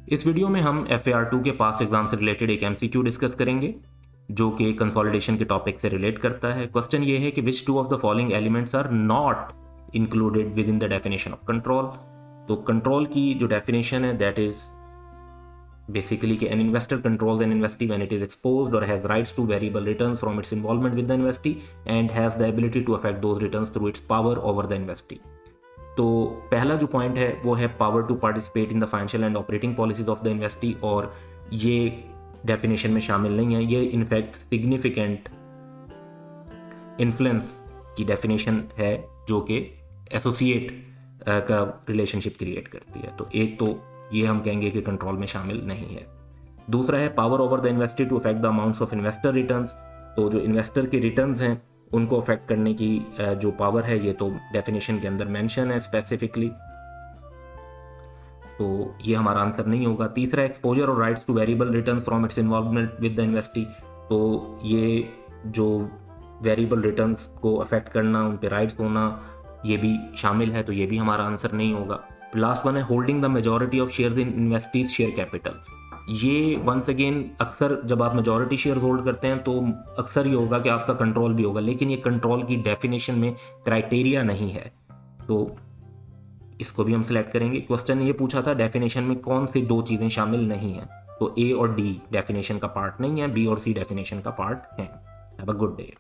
इस वीडियो में हम FAR2 के पास्ट एग्जाम से रिलेटेड एक MCQ डिस्कस करेंगे जो कि कंसोलिडेशन के टॉपिक से रिलेट करता है। क्वेश्चन ये है कि which two of the following elements are not included within the definition of control. तो कंट्रोल की जो डेफिनेशन है दैट इज बेसिकली कि an investor controls an investee when it is exposed और has rights to variable returns from its involvement with the investee and has the ability to affect those returns through its power over the investee. तो पहला जो point है वो है power to participate in the financial and operating policies of the investee, और ये definition में शामिल नहीं है। ये इनफैक्ट सिग्निफिकेंट इन्फ्लुएंस की डेफिनेशन है जो कि एसोसिएट का रिलेशनशिप क्रिएट करती है। तो एक तो ये हम कहेंगे कि कंट्रोल में शामिल नहीं है। दूसरा है power over the investee to affect the amounts of investor returns. तो जो इन्वेस्टर के रिटर्न्स हैं उनको अफेक्ट करने की जो पावर है ये तो डेफिनेशन के अंदर मेंशन है स्पेसिफिकली, तो ये हमारा आंसर नहीं होगा। तीसरा एक्सपोजर और rights to variable returns from its involvement with the investee. तो ये जो वेरिएबल रिटर्न्स को अफेक्ट करना, उन पे राइट्स होना, ये भी शामिल है, तो ये भी हमारा आंसर नहीं होगा। लास्ट वन है holding the majority of shares in investee's share capital. ये वंस अगेन अक्सर जब आप मेजॉरिटी शेयर होल्ड करते हैं तो अक्सर ये होगा कि आपका कंट्रोल भी होगा, लेकिन ये कंट्रोल की डेफिनेशन में क्राइटेरिया नहीं है, तो इसको भी हम सिलेक्ट करेंगे। क्वेश्चन ये पूछा था डेफिनेशन में कौन सी दो चीज़ें शामिल नहीं हैं, तो A और D डेफिनेशन का पार्ट नहीं है, B और C डेफिनेशन का पार्ट है। Have a good day.